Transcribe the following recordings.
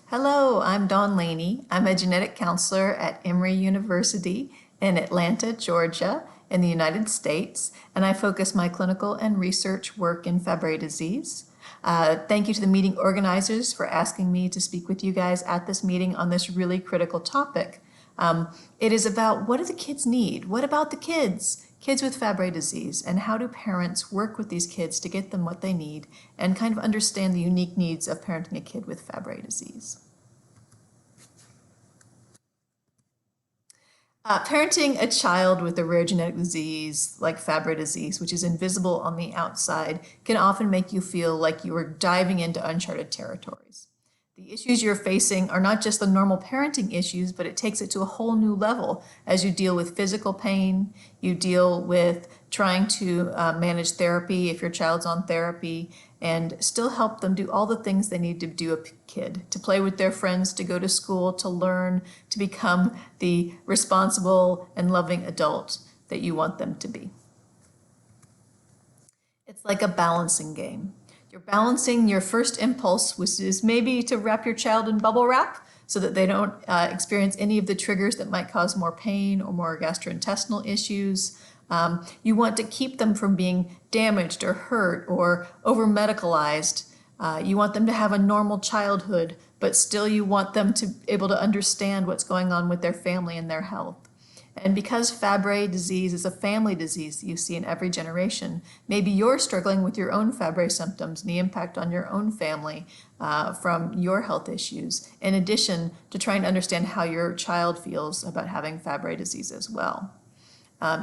Hello, I'm Dawn Laney. I'm a genetic counselor at Emory University in Atlanta, Georgia, in the United States, and I focus my clinical and research work in Fabry disease. Thank you to the meeting organizers for asking me to speak with you guys at this meeting on this really critical topic. It is about what do the kids need? What about the kids? Kids with Fabry disease, and how do parents work with these kids to get them what they need and kind of understand the unique needs of parenting a kid with Fabry disease. Parenting a child with a rare genetic disease like Fabry disease, which is invisible on the outside, can often make you feel like you are diving into uncharted territories. The issues you're facing are not just the normal parenting issues, but it takes it to a whole new level as you deal with physical pain, you deal with trying to manage therapy if your child's on therapy, and still help them do all the things they need to do a kid, to play with their friends, to go to school, to learn, to become the responsible and loving adult that you want them to be. It's like a balancing game. You're balancing your first impulse, which is maybe to wrap your child in bubble wrap so that they don't experience any of the triggers that might cause more pain or more gastrointestinal issues. You want to keep them from being damaged or hurt or over-medicalized. You want them to have a normal childhood, but still you want them to be able to understand what's going on with their family and their health. And because Fabry disease is a family disease that you see in every generation, maybe you're struggling with your own Fabry symptoms and the impact on your own family from your health issues, in addition to trying to understand how your child feels about having Fabry disease as well.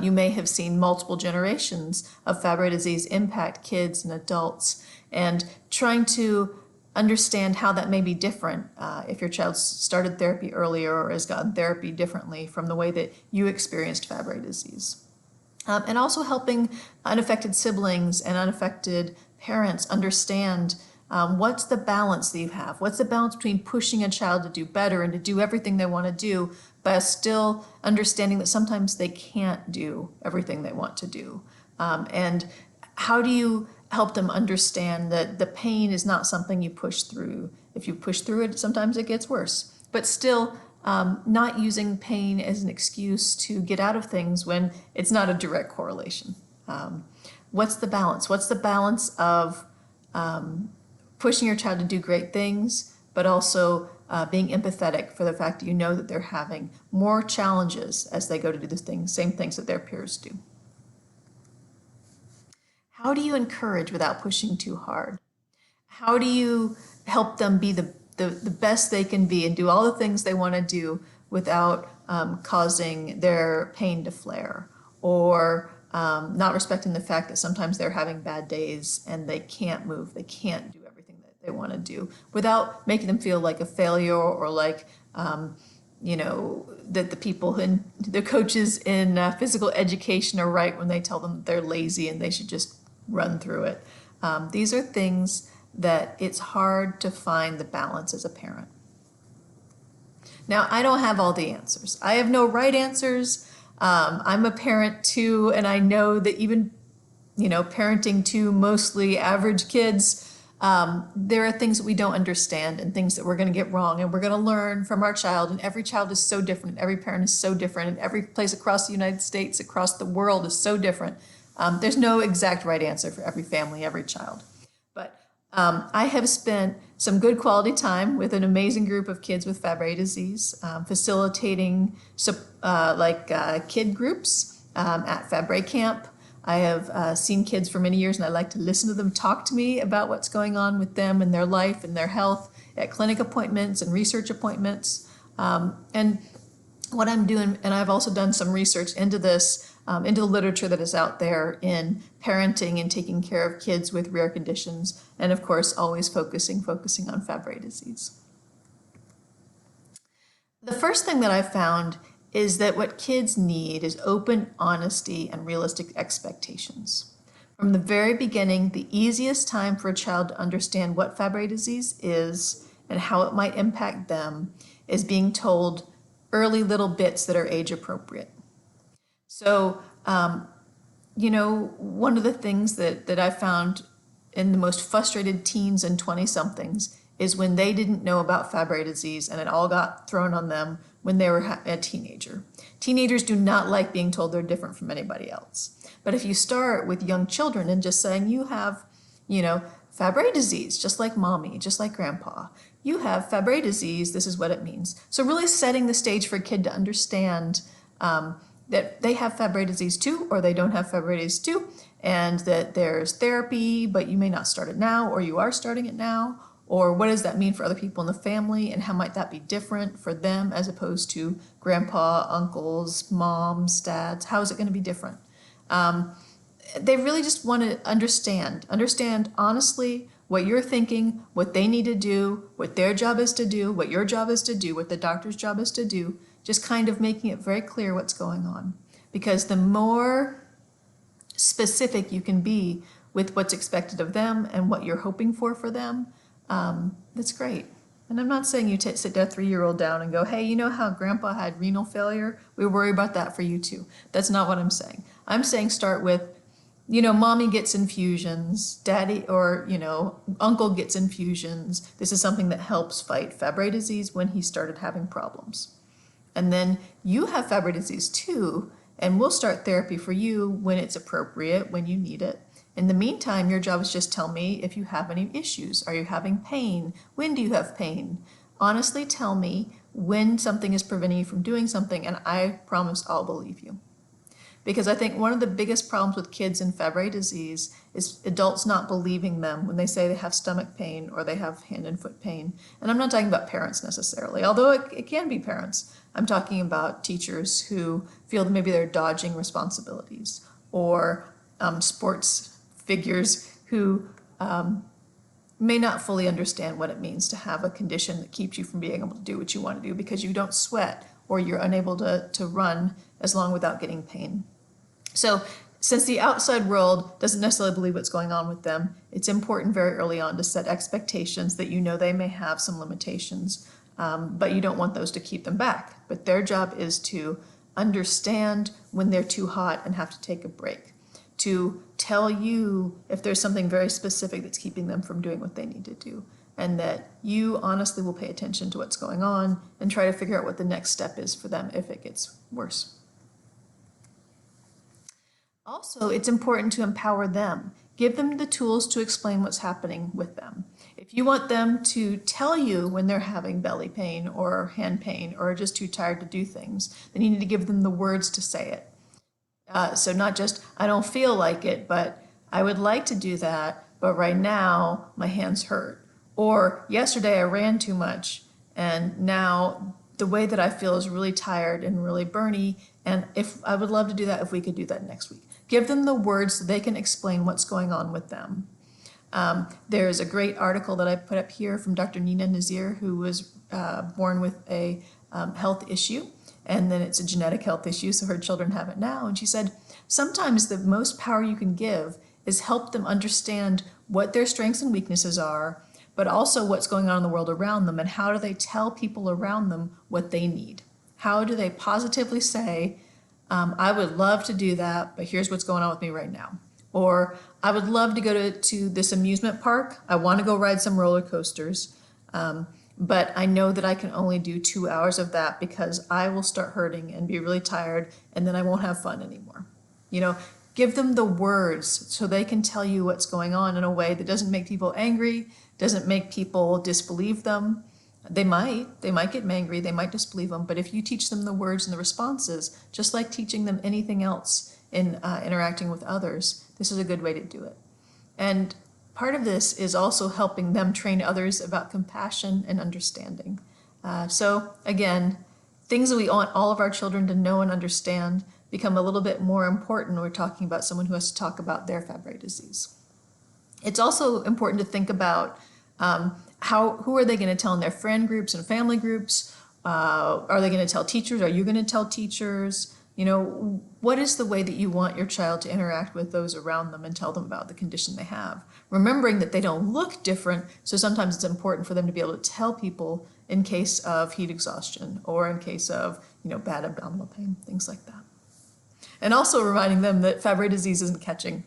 You may have seen multiple generations of Fabry disease impact kids and adults, and trying to understand how that may be different if your child started therapy earlier or has gotten therapy differently from the way that you experienced Fabry disease. And also helping unaffected siblings and unaffected parents understand what's the balance that you have? What's the balance between pushing a child to do better and to do everything they want to do, but still understanding that sometimes they can't do everything they want to do? And how do you help them understand that the pain is not something you push through? If you push through it, sometimes it gets worse. But still, not using pain as an excuse to get out of things when it's not a direct correlation. What's the balance? What's the balance of pushing your child to do great things, but also being empathetic for the fact that you know that they're having more challenges as they go to do the same things that their peers do? How do you encourage without pushing too hard? How do you help them be the best they can be and do all the things they want to do without causing their pain to flare, or not respecting the fact that sometimes they're having bad days and they can't move, they can't do everything that they want to do, without making them feel like a failure or like that the people and the coaches in physical education are right when they tell them they're lazy and they should just run through it. These are things that it's hard to find the balance as a parent. Now, I don't have all the answers. I have no right answers. I'm a parent too, and I know that even, parenting two mostly average kids, there are things that we don't understand and things that we're going to get wrong, and we're going to learn from our child, and every child is so different, and every parent is so different, and every place across the United States, across the world is so different. There's no exact right answer for every family, every child. But I have spent some good quality time with an amazing group of kids with Fabry disease, facilitating kid groups at Fabry Camp. I have seen kids for many years, and I like to listen to them talk to me about what's going on with them and their life and their health at clinic appointments and research appointments. And what I'm doing, and I've also done some research into this, into the literature that is out there in parenting and taking care of kids with rare conditions, and of course always focusing on Fabry disease. The first thing that I found is that what kids need is open honesty and realistic expectations. From the very beginning, the easiest time for a child to understand what Fabry disease is and how it might impact them is being told early little bits that are age appropriate. So, one of the things that I found in the most frustrated teens and 20-somethings is when they didn't know about Fabry disease and it all got thrown on them when they were a teenager. Teenagers do not like being told they're different from anybody else. But if you start with young children and just saying you have, Fabry disease, just like mommy, just like grandpa. You have Fabry disease, this is what it means. So really setting the stage for a kid to understand that they have Fabry disease too, or they don't have Fabry disease too, and that there's therapy, but you may not start it now, or you are starting it now, or what does that mean for other people in the family, and how might that be different for them as opposed to grandpa, uncles, moms, dads? How is it going to be different? They really just want to understand honestly what you're thinking, what they need to do, what their job is to do, what your job is to do, what the doctor's job is to do, just kind of making it very clear what's going on. Because the more specific you can be with what's expected of them and what you're hoping for them, that's great. And I'm not saying you sit that 3-year-old down and go, hey, you know how grandpa had renal failure? We worry about that for you too. That's not what I'm saying. I'm saying start with, mommy gets infusions, daddy or, uncle gets infusions. This is something that helps fight Fabry disease when he started having problems. And then you have Fabry disease too, and we'll start therapy for you when it's appropriate, when you need it. In the meantime, your job is just tell me if you have any issues. Are you having pain? When do you have pain? Honestly, tell me when something is preventing you from doing something, and I promise I'll believe you. Because I think one of the biggest problems with kids in Fabry disease is adults not believing them when they say they have stomach pain or they have hand and foot pain. And I'm not talking about parents necessarily, although it can be parents. I'm talking about teachers who feel that maybe they're dodging responsibilities, or sports figures who may not fully understand what it means to have a condition that keeps you from being able to do what you want to do because you don't sweat or you're unable to run as long without getting pain. So since the outside world doesn't necessarily believe what's going on with them, it's important very early on to set expectations that they may have some limitations, but you don't want those to keep them back. But their job is to understand when they're too hot and have to take a break, to tell you if there's something very specific that's keeping them from doing what they need to do, and that you honestly will pay attention to what's going on and try to figure out what the next step is for them if it gets worse. Also, it's important to empower them. Give them the tools to explain what's happening with them. If you want them to tell you when they're having belly pain or hand pain or just too tired to do things, then you need to give them the words to say it. So not just, I don't feel like it, but I would like to do that, but right now my hands hurt. Or yesterday I ran too much, and now the way that I feel is really tired and really burny, and if I would love to do that if we could do that next week. Give them the words so they can explain what's going on with them. There's a great article that I put up here from Dr. Nina Nazir, who was born with a health issue, and then it's a genetic health issue, so her children have it now. And she said, sometimes the most power you can give is help them understand what their strengths and weaknesses are, but also what's going on in the world around them, and how do they tell people around them what they need. How do they positively say, I would love to do that, but here's what's going on with me right now. Or I would love to go to this amusement park. I want to go ride some roller coasters, but I know that I can only do 2 hours of that because I will start hurting and be really tired, and then I won't have fun anymore. Give them the words so they can tell you what's going on in a way that doesn't make people angry, doesn't make people disbelieve them. They might get angry, they might disbelieve them, but if you teach them the words and the responses, just like teaching them anything else in interacting with others, this is a good way to do it. And part of this is also helping them train others about compassion and understanding. So again, things that we want all of our children to know and understand become a little bit more important when we're talking about someone who has to talk about their Fabry disease. It's also important to think about who are they going to tell in their friend groups and family groups? Are they going to tell teachers? Are you going to tell teachers? What is the way that you want your child to interact with those around them and tell them about the condition they have? Remembering that they don't look different, so sometimes it's important for them to be able to tell people in case of heat exhaustion or in case of bad abdominal pain, things like that. And also reminding them that Fabry disease isn't catching.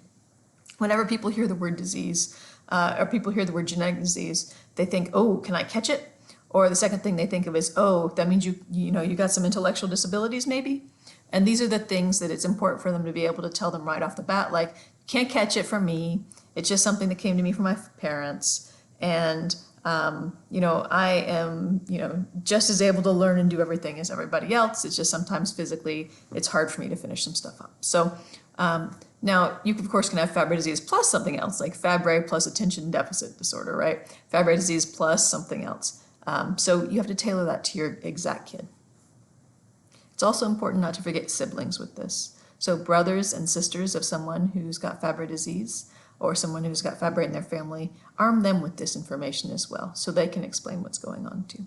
Whenever people hear the word disease, or people hear the word genetic disease, they think, oh, can I catch it? Or the second thing they think of is, oh, that means you got some intellectual disabilities maybe. And these are the things that it's important for them to be able to tell them right off the bat, like, can't catch it from me. It's just something that came to me from my parents. And, I am, just as able to learn and do everything as everybody else. It's just sometimes physically, it's hard for me to finish some stuff up. So now you, of course, can have Fabry disease plus something else, like Fabry plus attention deficit disorder, right? Fabry disease plus something else. So you have to tailor that to your exact kid. It's also important not to forget siblings with this. So brothers and sisters of someone who's got Fabry disease or someone who's got Fabry in their family, arm them with this information as well so they can explain what's going on too.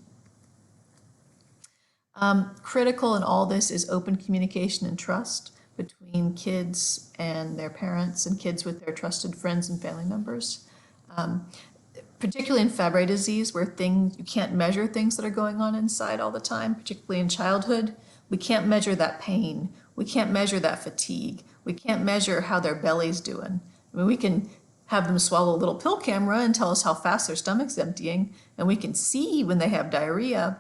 Critical in all this is open communication and trust between kids and their parents and kids with their trusted friends and family members. Particularly in Fabry disease, where you can't measure things that are going on inside all the time, particularly in childhood. We can't measure that pain. We can't measure that fatigue. We can't measure how their belly's doing. I mean, we can have them swallow a little pill camera and tell us how fast their stomach's emptying, and we can see when they have diarrhea.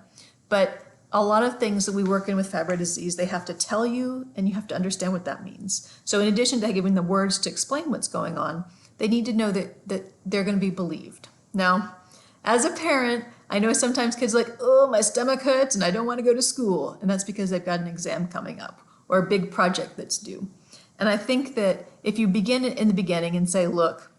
But a lot of things that we work in with Fabry disease, they have to tell you, and you have to understand what that means. So in addition to giving the words to explain what's going on, they need to know that they're going to be believed. Now, as a parent, I know sometimes kids are like, oh, my stomach hurts and I don't want to go to school. And that's because they've got an exam coming up or a big project that's due. And I think that if you begin in the beginning and say, look,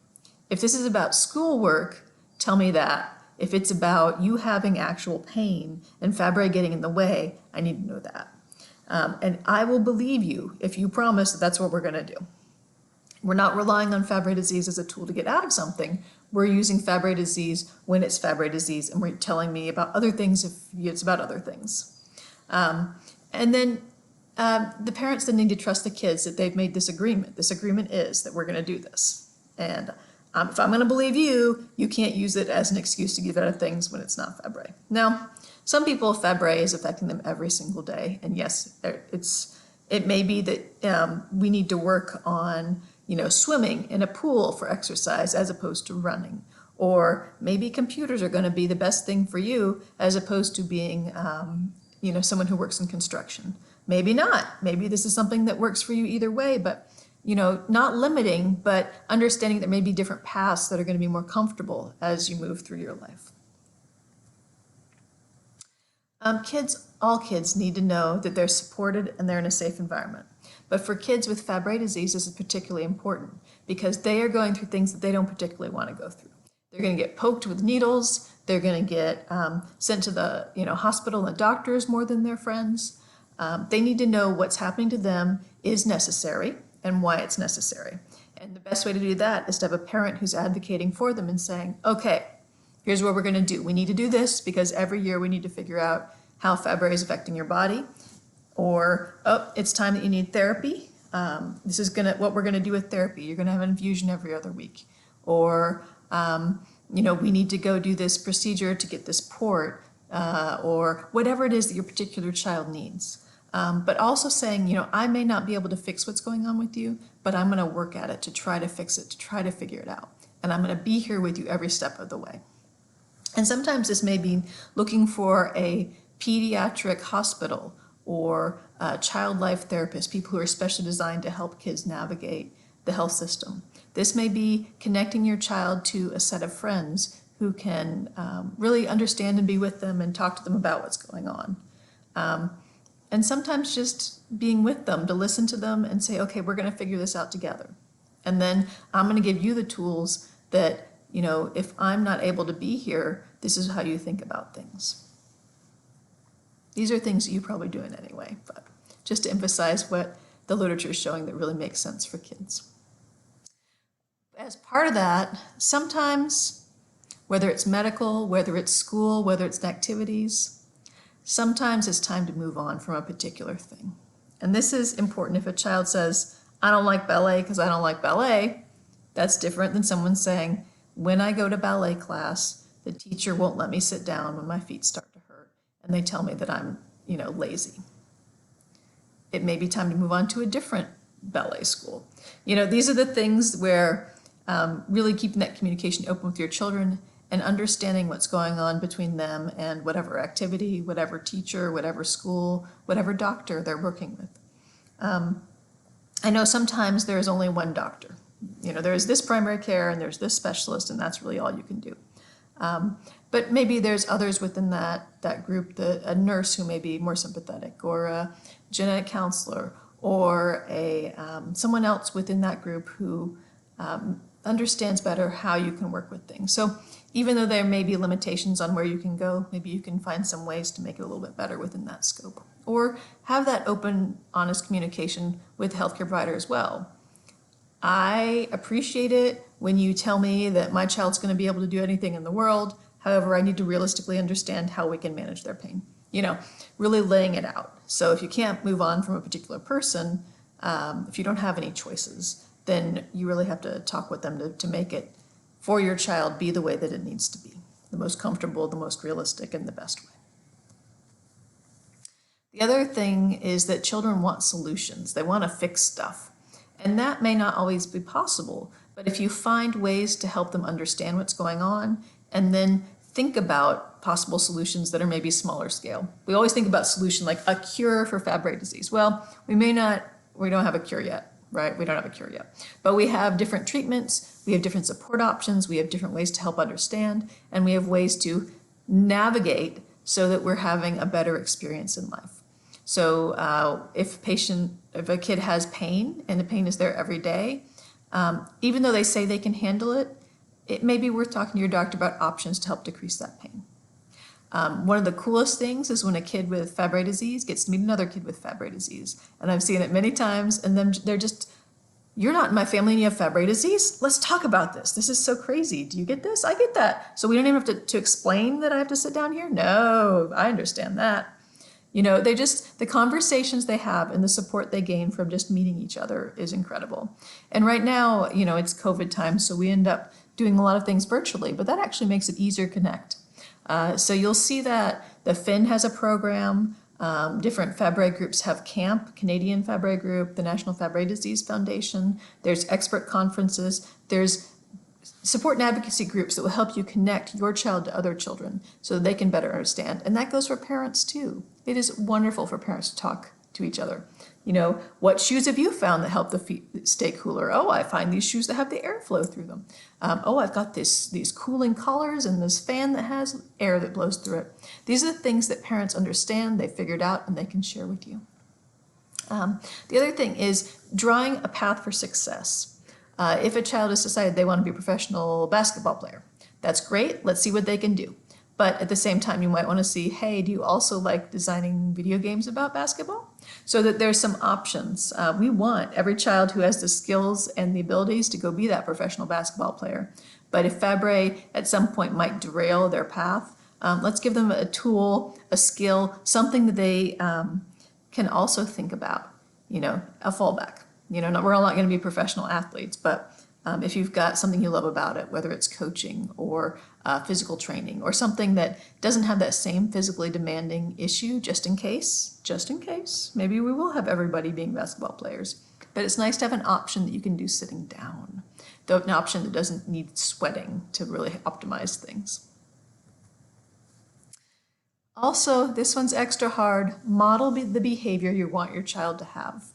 if this is about schoolwork, tell me that. If it's about you having actual pain and Fabry getting in the way, I need to know that. And I will believe you if you promise that that's what we're going to do. We're not relying on Fabry disease as a tool to get out of something. We're using Fabry disease when it's Fabry disease, and we're telling me about other things if it's about other things. And then the parents then need to trust the kids that they've made this agreement. This agreement is that we're going to do this. And if I'm going to believe you, you can't use it as an excuse to get out of things when it's not Fabry. Now, some people, Fabry is affecting them every single day. And yes, it may be that we need to work on swimming in a pool for exercise as opposed to running. Or maybe computers are going to be the best thing for you as opposed to being, someone who works in construction. Maybe not. Maybe this is something that works for you either way, but, not limiting, but understanding there may be different paths that are going to be more comfortable as you move through your life. All kids need to know that they're supported and they're in a safe environment. But for kids with Fabry disease, this is particularly important because they are going through things that they don't particularly want to go through. They're going to get poked with needles. They're going to get sent to the hospital and doctors more than their friends. They need to know what's happening to them is necessary and why it's necessary. And the best way to do that is to have a parent who's advocating for them and saying, okay, here's what we're going to do. We need to do this because every year we need to figure out how Fabry is affecting your body. Or, oh, it's time that you need therapy. This is what we're going to do with therapy. You're going to have an infusion every other week. Or, we need to go do this procedure to get this port, or whatever it is that your particular child needs. But also saying, I may not be able to fix what's going on with you, but I'm going to work at it to try to fix it, to try to figure it out. And I'm going to be here with you every step of the way. And sometimes this may be looking for a pediatric hospital or child life therapists, people who are specially designed to help kids navigate the health system. This may be connecting your child to a set of friends who can really understand and be with them and talk to them about what's going on. And sometimes just being with them to listen to them and say, okay, we're going to figure this out together. And then I'm going to give you the tools that, if I'm not able to be here, this is how you think about things. These are things that you're probably doing anyway, but just to emphasize what the literature is showing that really makes sense for kids. As part of that, sometimes, whether it's medical, whether it's school, whether it's activities, sometimes it's time to move on from a particular thing. And this is important. If a child says, I don't like ballet because I don't like ballet, that's different than someone saying, when I go to ballet class, the teacher won't let me sit down when my feet start to hurt, and they tell me that I'm, lazy. It may be time to move on to a different ballet school. These are the things where really keeping that communication open with your children and understanding what's going on between them and whatever activity, whatever teacher, whatever school, whatever doctor they're working with. I know sometimes there's only one doctor. There's this primary care and there's this specialist, and that's really all you can do. But maybe there's others within that group, a nurse who may be more sympathetic, or a genetic counselor, or someone else within that group who understands better how you can work with things. So even though there may be limitations on where you can go, maybe you can find some ways to make it a little bit better within that scope. Or have that open, honest communication with the healthcare provider as well. I appreciate it when you tell me that my child's going to be able to do anything in the world. However, I need to realistically understand how we can manage their pain. Really laying it out. So if you can't move on from a particular person, if you don't have any choices, then you really have to talk with them to make it for your child be the way that it needs to be. The most comfortable, the most realistic, and the best way. The other thing is that children want solutions. They want to fix stuff. And that may not always be possible, but if you find ways to help them understand what's going on and then think about possible solutions that are maybe smaller scale. We always think about solution like a cure for Fabry disease. Well, we don't have a cure yet, right? We don't have a cure yet. But we have different treatments, we have different support options, we have different ways to help understand, and we have ways to navigate so that we're having a better experience in life. So if a kid has pain and the pain is there every day, even though they say they can handle it, it may be worth talking to your doctor about options to help decrease that pain. One of the coolest things is when a kid with Fabry disease gets to meet another kid with Fabry disease. And I've seen it many times, and then they're just, you're not in my family and you have Fabry disease? Let's talk about this. This is so crazy. Do you get this? I get that. So we don't even have to explain that I have to sit down here? No, I understand that. The conversations they have and the support they gain from just meeting each other is incredible. And right now, it's COVID time, so we end up doing a lot of things virtually, but that actually makes it easier to connect. So you'll see that the FIN has a program, different Fabry groups have CAMP, Canadian Fabry Group, the National Fabry Disease Foundation, there's expert conferences, there's support and advocacy groups that will help you connect your child to other children so that they can better understand. And that goes for parents too. It is wonderful for parents to talk to each other. What shoes have you found that help the feet stay cooler? Oh, I find these shoes that have the airflow through them. I've got these cooling collars and this fan that has air that blows through it. These are the things that parents understand, they figured out, and they can share with you. The other thing is drawing a path for success. If a child has decided they want to be a professional basketball player, that's great. Let's see what they can do. But at the same time, you might want to see, hey, do you also like designing video games about basketball? So that there's some options. We want every child who has the skills and the abilities to go be that professional basketball player. But if Fabry at some point might derail their path, let's give them a tool, a skill, something that they can also think about, a fallback. We're all not going to be professional athletes, but if you've got something you love about it, whether it's coaching or physical training or something that doesn't have that same physically demanding issue, just in case, maybe we will have everybody being basketball players. But it's nice to have an option that you can do sitting down, an option that doesn't need sweating to really optimize things. Also, this one's extra hard. Model the behavior you want your child to have.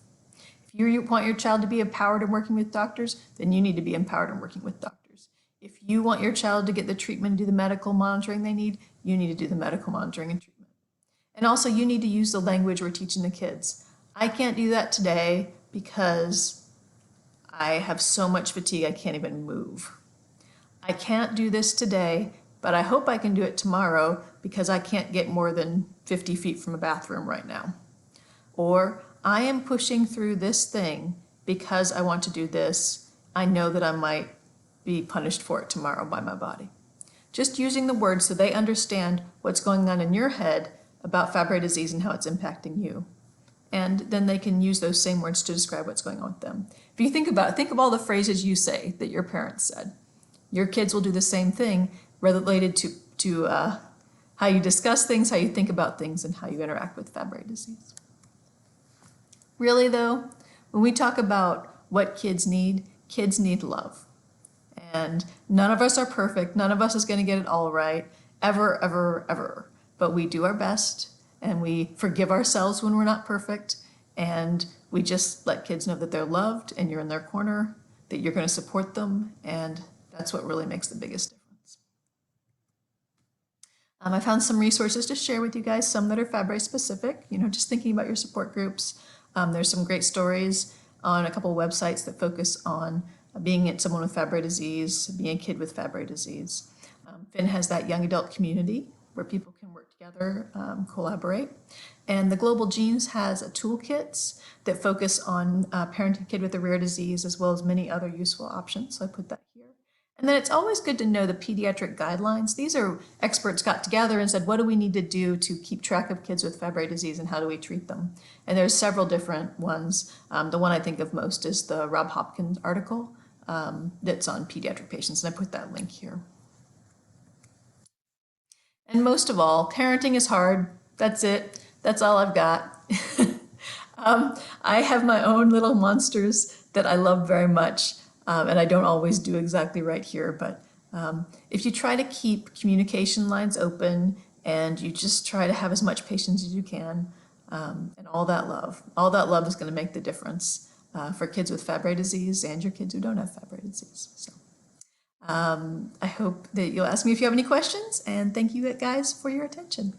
If you want your child to be empowered in working with doctors, then you need to be empowered in working with doctors. If you want your child to get the treatment and do the medical monitoring they need, you need to do the medical monitoring and treatment. And also, you need to use the language we're teaching the kids. I can't do that today because I have so much fatigue I can't even move. I can't do this today, but I hope I can do it tomorrow because I can't get more than 50 feet from a bathroom right now. Or, I am pushing through this thing because I want to do this. I know that I might be punished for it tomorrow by my body. Just using the words so they understand what's going on in your head about Fabry disease and how it's impacting you. And then they can use those same words to describe what's going on with them. If you think about it, think of all the phrases you say that your parents said. Your kids will do the same thing related to how you discuss things, how you think about things, and how you interact with Fabry disease. Really though, when we talk about what kids need love. And none of us are perfect. None of us is going to get it all right, ever, ever, ever. But we do our best, and we forgive ourselves when we're not perfect, and we just let kids know that they're loved and you're in their corner, that you're going to support them, and that's what really makes the biggest difference. I found some resources to share with you guys, some that are Fabry specific, just thinking about your support groups. There's some great stories on a couple of websites that focus on being someone with Fabry disease, being a kid with Fabry disease. Finn has that young adult community where people can work together, collaborate. And the Global Genes has a toolkits that focus on parenting a kid with a rare disease, as well as many other useful options. So I put that here. And then it's always good to know the pediatric guidelines. These are experts got together and said, what do we need to do to keep track of kids with Fabry disease and how do we treat them? And there's several different ones. The one I think of most is the Rob Hopkins article that's on pediatric patients, and I put that link here. And most of all, parenting is hard. That's it. That's all I've got. I have my own little monsters that I love very much, and I don't always do exactly right here, but if you try to keep communication lines open and you just try to have as much patience as you can, and all that love is going to make the difference for kids with Fabry disease and your kids who don't have Fabry disease. So I hope that you'll ask me if you have any questions, and thank you guys for your attention.